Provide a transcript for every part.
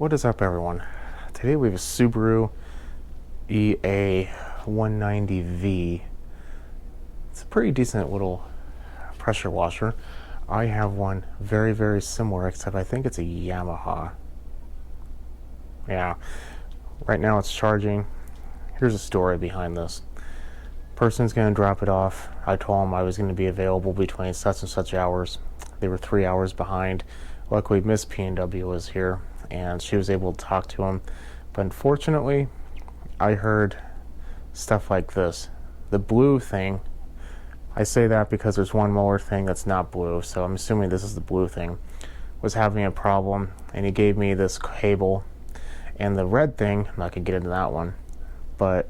What is up, everyone? Today we have a Subaru EA190V. It's a pretty decent little pressure washer. I have one very, very similar, except I think it's a Yamaha. Yeah, right now it's charging. Here's a story behind this. Person's gonna drop it off. I told them I was gonna be available between such and such hours. They were 3 hours behind. Luckily, Miss P&W was here and she was able to talk to him. But unfortunately, I heard stuff like this. The blue thing, I say that because there's one molar thing that's not blue, so I'm assuming this is the blue thing, was having a problem, and he gave me this cable. And the red thing, I'm not gonna get into that one, but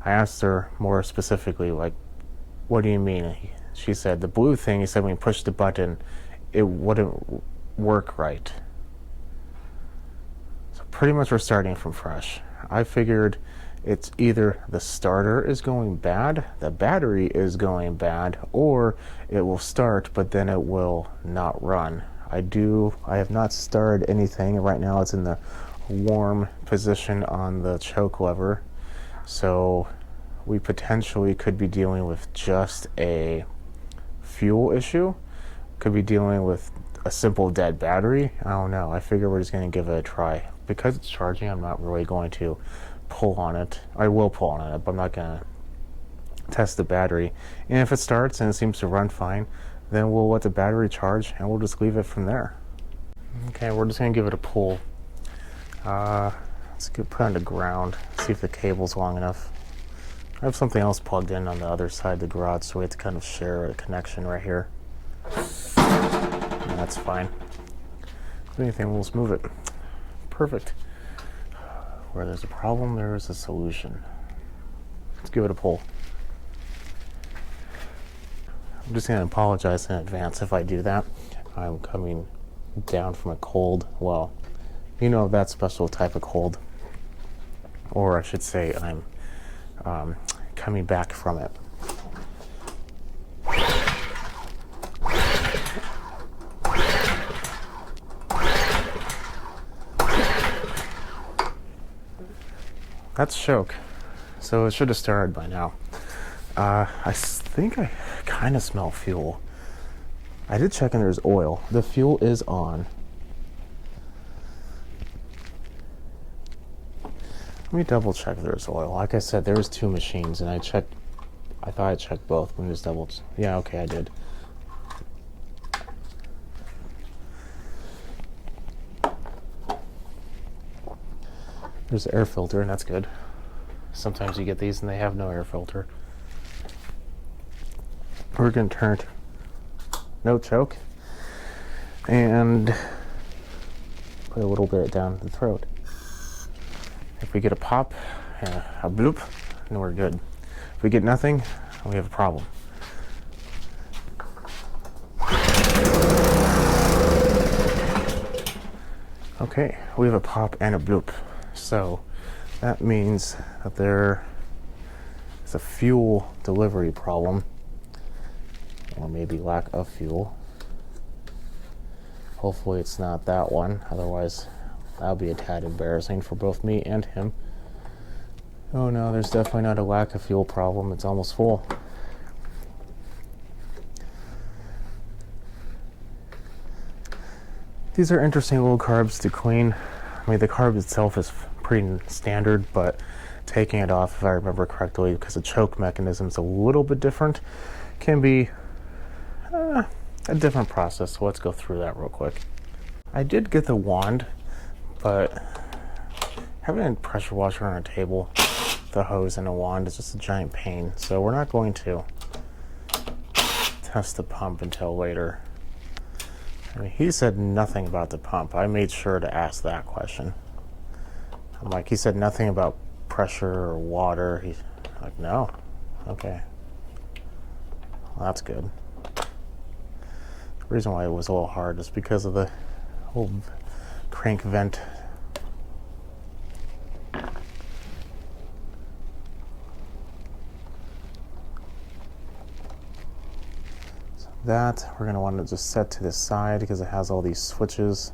I asked her more specifically, like, what do you mean? She said the blue thing, he said when you push the button, it wouldn't work right. So pretty much we're starting from fresh. I figured it's either the starter is going bad, the battery is going bad, or it will start but then it will not run. I have not started anything. Right now it's in the warm position on the choke lever, so we potentially could be dealing with just a fuel issue, could be dealing with a simple dead battery. I don't know. I figure we're just going to give it a try. Because it's charging, I'm not really going to pull on it. I will pull on it, but I'm not going to test the battery. And if it starts and it seems to run fine, then we'll let the battery charge and we'll just leave it from there. Okay, we're just going to give it a pull. Let's put it on the ground, see if the cable's long enough. I have something else plugged in on the other side of the garage, so we have to kind of share a connection right here. And that's fine. If anything, we'll just move it. Perfect. Where there's a problem, there is a solution. Let's give it a pull. I'm just going to apologize in advance if I do that. I'm coming down from a cold. Well, you know, that special type of cold. Or I should say I'm coming back from it. That's choke, so it should have started by now. I think I kind of smell fuel. I did check and there's oil. The fuel is on. Let me double check if there's oil. Like I said, there's two machines and I thought I checked both. Let me just double check. Yeah, okay, I did. There's the air filter, and that's good. Sometimes you get these and they have no air filter. We're going to turn it no choke and put a little bit down the throat. If we get a pop and a bloop, then we're good. If we get nothing, we have a problem. Okay, we have a pop and a bloop. So that means that there is a fuel delivery problem, or maybe lack of fuel. Hopefully it's not that one, otherwise that'll be a tad embarrassing for both me and him. Oh no, there's definitely not a lack of fuel problem, it's almost full. These are interesting little carbs to clean. I mean, the carb itself is pretty standard, but taking it off, if I remember correctly, because the choke mechanism is a little bit different, can be a different process. So let's go through that real quick. I did get the wand, but having a pressure washer on a table, the hose and a wand is just a giant pain. So we're not going to test the pump until later. I mean, he said nothing about the pump. I made sure to ask that question. I'm like, he said nothing about pressure or water. He's like, no. Okay. Well, that's good. The reason why it was a little hard is because of the whole crank vent. That we're going to want to just set to the side because it has all these switches.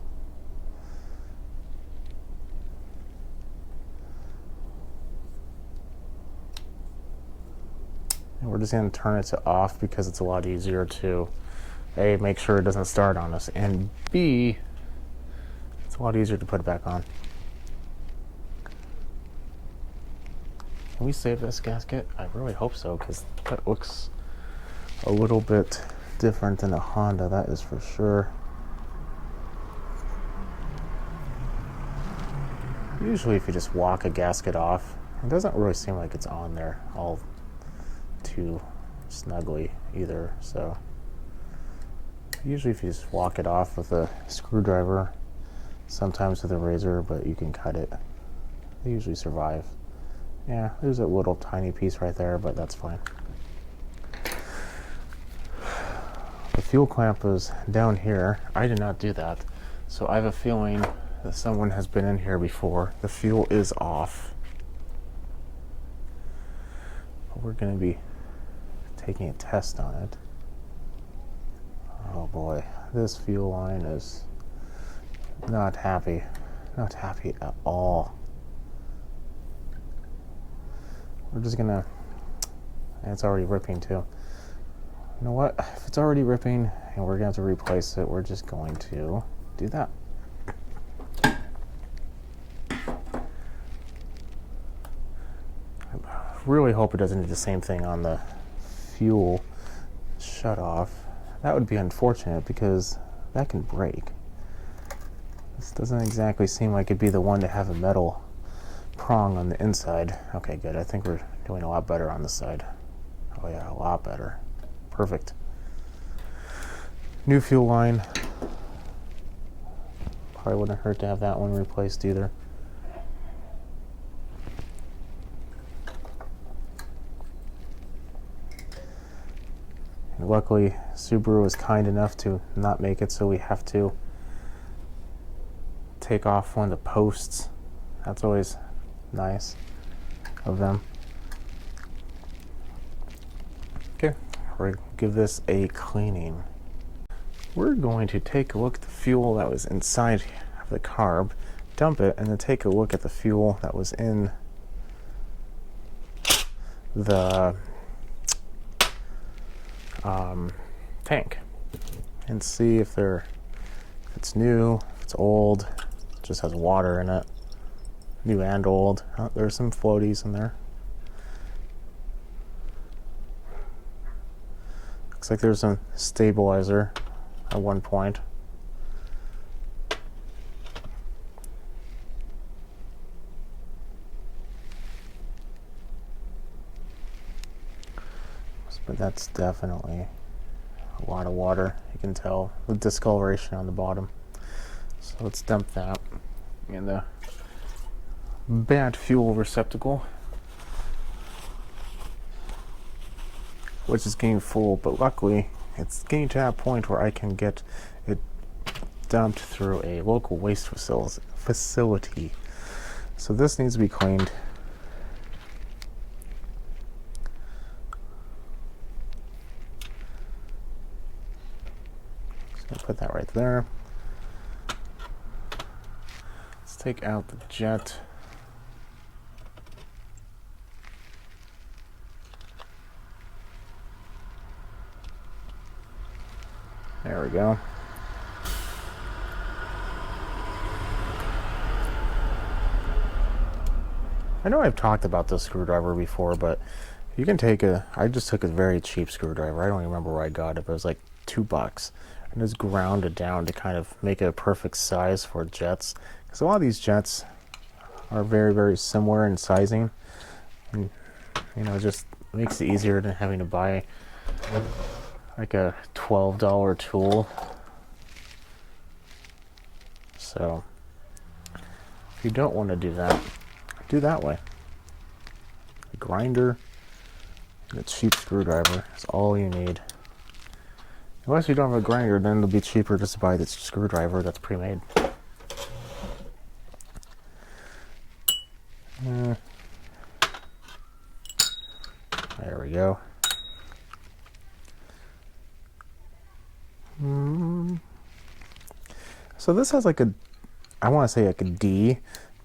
And we're just going to turn it to off because it's a lot easier to A, make sure it doesn't start on us, and B, it's a lot easier to put it back on. Can we save this gasket? I really hope so, because that looks a little bit different than a Honda, that is for sure. Usually if you just walk a gasket off, it doesn't really seem like it's on there all too snugly either, so usually if you just walk it off with a screwdriver, sometimes with a razor, but you can cut it, they usually survive. Yeah, there's a little tiny piece right there, but that's fine. The fuel clamp is down here. I did not do that, so I have a feeling that someone has been in here before. The fuel is off. We're going to be taking a test on it. Oh boy, this fuel line is not happy. Not happy at all. We're just gonna, and it's already ripping too. You know what? If it's already ripping and we're gonna have to replace it, we're just going to do that. I really hope it doesn't do the same thing on the fuel shut off. That would be unfortunate because that can break. This doesn't exactly seem like it'd be the one to have a metal prong on the inside. Okay, good. I think we're doing a lot better on this side. Oh yeah, a lot better. Perfect. New fuel line. Probably wouldn't hurt to have that one replaced either. And luckily, Subaru was kind enough to not make it so we have to take off one of the posts. That's always nice of them. Okay, we're going to give this a cleaning. We're going to take a look at the fuel that was inside of the carb, dump it, and then take a look at the fuel that was in the tank and see if it's new, if it's old, just has water in it. New and old. Oh, there's some floaties in there. Looks like there's a stabilizer at one point. But that's definitely a lot of water. You can tell the discoloration on the bottom. So let's dump that in the bad fuel receptacle, which is getting full, but luckily it's getting to that point where I can get it dumped through a local waste facility. So this needs to be cleaned. Just gonna put that right there. Let's take out the jet. There we go. I know I've talked about this screwdriver before, but you can take I just took a very cheap screwdriver. I don't even remember where I got it, but it was like $2. And just ground it down to kind of make it a perfect size for jets. Because a lot of these jets are very, very similar in sizing. And, you know, it just makes it easier than having to buy like a $12 tool. So if you don't want to do that, do that way. A grinder and a cheap screwdriver is all you need. Unless you don't have a grinder, then it'll be cheaper just to buy this screwdriver that's pre-made. There we go. So this has like a, I want to say like a D,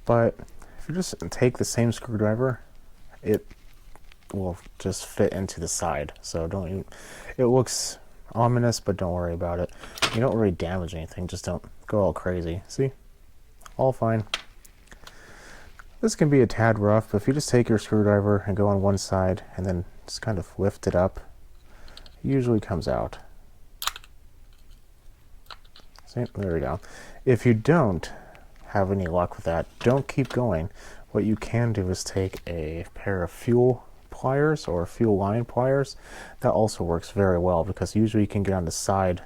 but if you just take the same screwdriver, it will just fit into the side. So don't even, it looks ominous, but don't worry about it. You don't really damage anything, just don't go all crazy. See? All fine. This can be a tad rough, but if you just take your screwdriver and go on one side and then just kind of lift it up, it usually comes out. See? There we go. If you don't have any luck with that, don't keep going. What you can do is take a pair of fuel pliers or fuel line pliers. That also works very well because usually you can get on the side,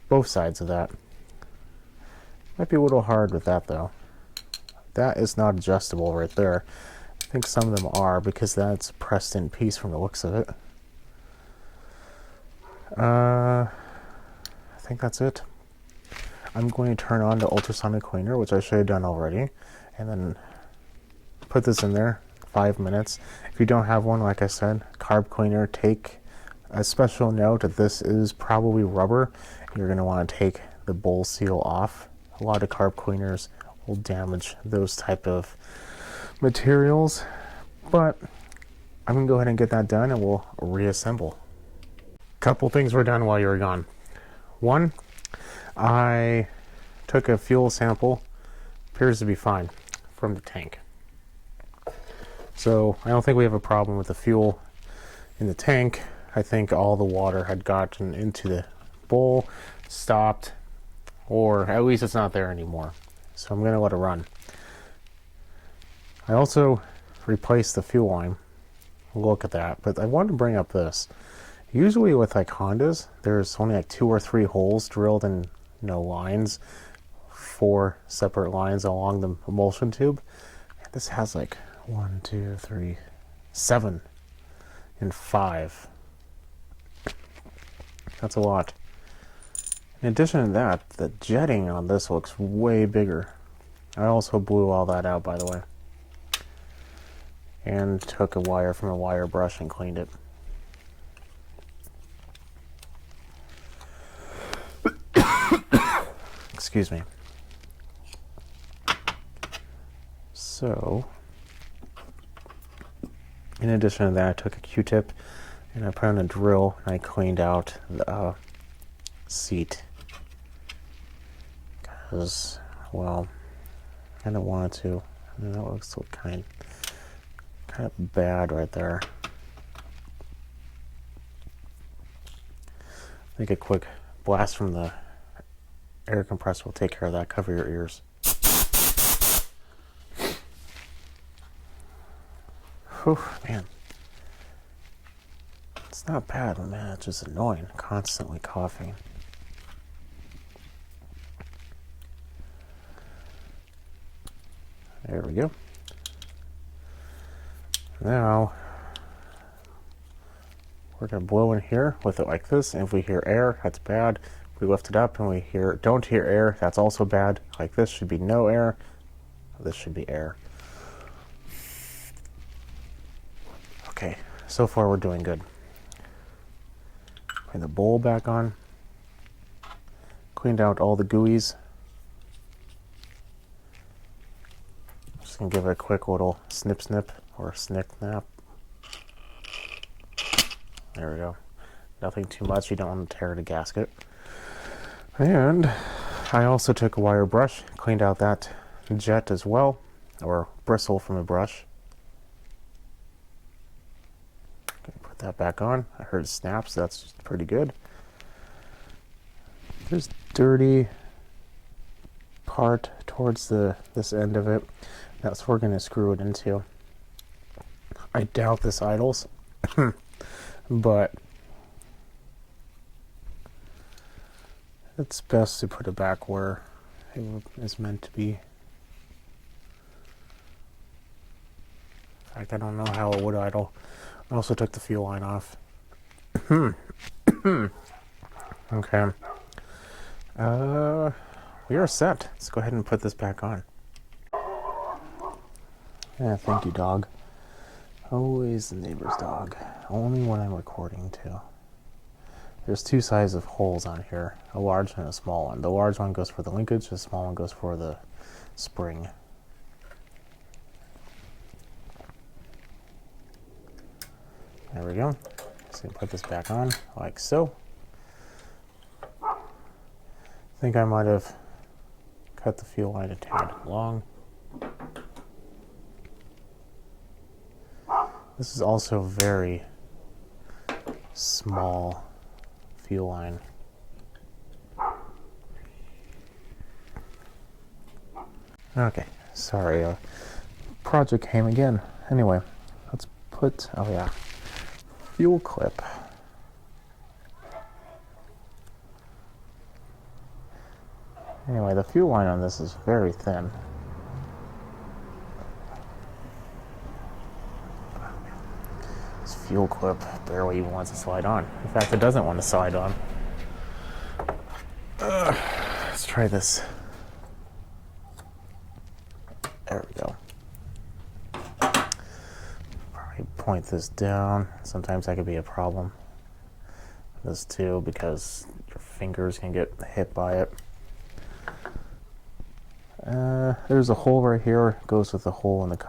both sides of that. Might be a little hard with that though. That is not adjustable right there. I think some of them are because that's pressed in piece from the looks of it. I think that's it. I'm going to turn on the ultrasonic cleaner, which I should have done already, and then put this in there, 5 minutes. If you don't have one, like I said, carb cleaner, take a special note that this is probably rubber. You're going to want to take the bowl seal off. A lot of carb cleaners will damage those type of materials, but I'm going to go ahead and get that done and we'll reassemble. Couple things were done while you were gone. One, I took a fuel sample, appears to be fine, from the tank. So I don't think we have a problem with the fuel in the tank. I think all the water had gotten into the bowl, stopped, or at least it's not there anymore. So I'm going to let it run. I also replaced the fuel line. Look at that. But I wanted to bring up this. Usually with like Hondas, there's only like 2 or 3 holes drilled in lines, 4 separate lines along the emulsion tube. And this has like 1, 2, 3, 7 and 5. That's a lot. In addition to that, the jetting on this looks way bigger. I also blew all that out, by the way. And took a wire from a wire brush and cleaned it. Excuse me. So, in addition to that, I took a Q-tip and I put on a drill and I cleaned out the seat. Because, well, I don't want it to. And that looks so kind of bad right there. I think a quick blast from the air compressor will take care of that. Cover your ears. Whew, man. It's not bad, but man, it's just annoying. Constantly coughing. There we go. Now, we're going to blow in here with it like this. And if we hear air, that's bad. If we lift it up and we don't hear air, that's also bad. Like this should be no air. This should be air. Okay, so far we're doing good. Put the bowl back on. Cleaned out all the gooeys. Just gonna give it a quick little snip snip or snick snap. There we go. Nothing too much, you don't want to tear the gasket. And I also took a wire brush, cleaned out that jet as well, or bristle from a brush. Put that back on. I heard snaps, that's pretty good. There's dirty part towards this end of it. That's where we're going to screw it into. I doubt this idles, but it's best to put it back where it is meant to be. In fact, I don't know how it would idle. I also took the fuel line off. Okay. We are set. Let's go ahead and put this back on. Yeah, thank you, dog. Always the neighbor's dog. Only when I'm recording, too. There's 2 sizes of holes on here, a large and a small one. The large one goes for the linkage, the small one goes for the spring. There we go. So put this back on like so. I think I might have cut the fuel line a tad long. This is also very small fuel line. Okay, sorry, project came again. Anyway, let's put, oh yeah, fuel clip. Anyway, the fuel line on this is very thin. This fuel clip barely even wants to slide on. In fact, it doesn't want to slide on. Let's try this. There we go. Probably point this down. Sometimes that could be a problem. This too, because your fingers can get hit by it. There's a hole right here. It goes with the hole in the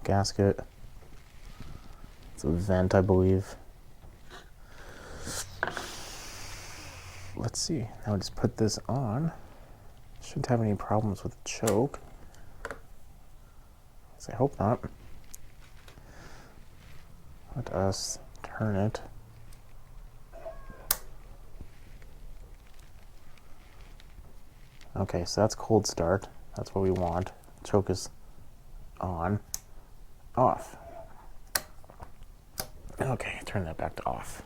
gasket. It's a vent, I believe. Let's see. Now just put this on. Shouldn't have any problems with the choke. I hope not. Let us turn it. Okay, so that's cold start. That's what we want. Choke is on, off. Okay, turn that back to off.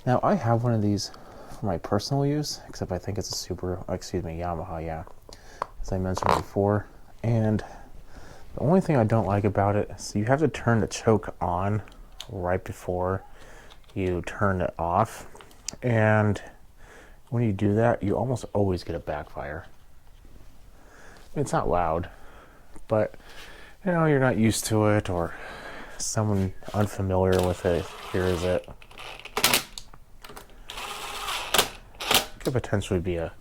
Now I have one of these for my personal use, except I think it's a Yamaha, yeah. As I mentioned before, and the only thing I don't like about it is you have to turn the choke on right before you turn it off, and when you do that, you almost always get a backfire. It's not loud, but you know, you're not used to it, or someone unfamiliar with it hears it. Could potentially be a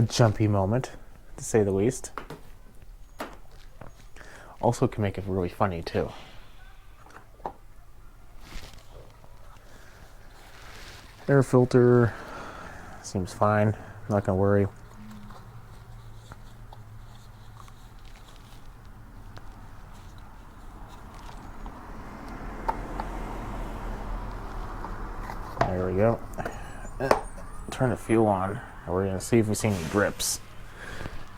jumpy moment, to say the least. Also can make it really funny too. Air filter seems fine. Not gonna worry. There we go. Turn the fuel on. We're going to see if we see any drips.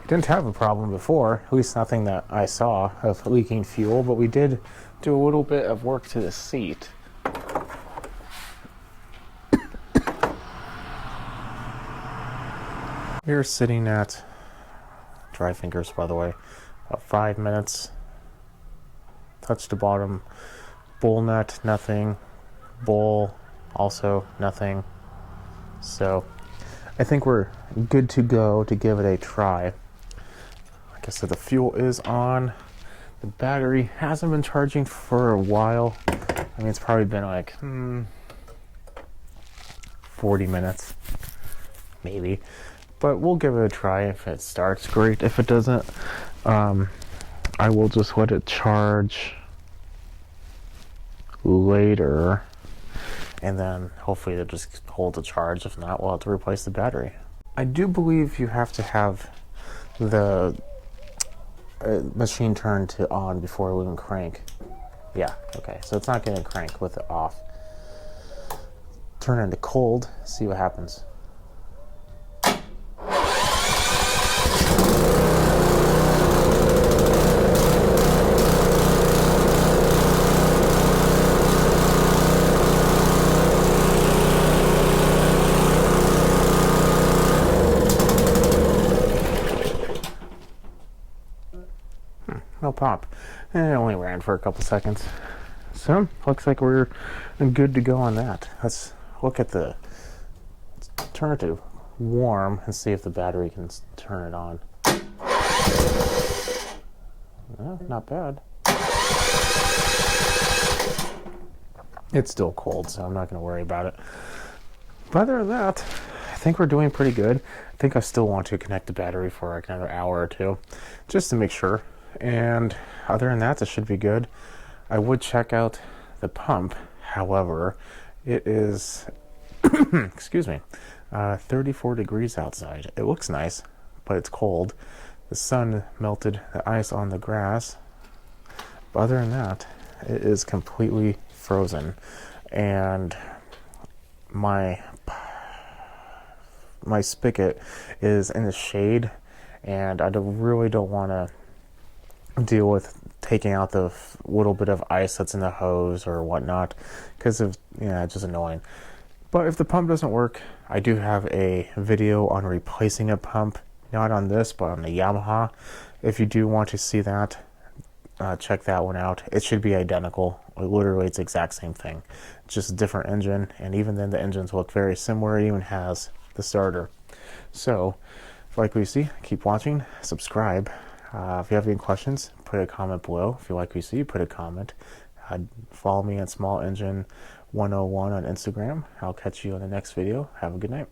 We didn't have a problem before, at least nothing that I saw, of leaking fuel, but we did do a little bit of work to the seat. We're sitting at, dry fingers by the way, about 5 minutes. Touch the bottom. Bowl nut, nothing. Bowl, also nothing. So I think we're good to go to give it a try. Like I said, the fuel is on. The battery hasn't been charging for a while. I mean, it's probably been like 40 minutes, maybe. But we'll give it a try. If it starts, great. If it doesn't, I will just let it charge later. And then hopefully it'll just hold the charge. If not, we'll have to replace the battery. I do believe you have to have the machine turned to on before it will crank. Yeah, okay, so it's not going to crank with it off. Turn it into cold, see what happens. No pop. And it only ran for a couple seconds. So, looks like we're good to go on that. Let's look at the, let's turn it to warm and see if the battery can turn it on. Not bad. It's still cold, so I'm not going to worry about it. But other than that, I think we're doing pretty good. I think I still want to connect the battery for like another hour or two, just to make sure. And other than that, it should be good. I would check out the pump. However, it is, excuse me, 34 degrees outside. It looks nice, but it's cold. The sun melted the ice on the grass. But other than that, it is completely frozen. And my spigot is in the shade, and I really don't want to deal with taking out the little bit of ice that's in the hose or whatnot, because of, it's just annoying. But if the pump doesn't work, I do have a video on replacing a pump, not on this, but on the Yamaha. If you do want to see that, check that one out. It should be identical. Literally, it's the exact same thing, just a different engine, and even then the engines look very similar. It even has the starter. So, like we see, keep watching, subscribe. If you have any questions, put a comment below. If you like what you see, put a comment. Follow me at Small Engine 101 on Instagram. I'll catch you in the next video. Have a good night.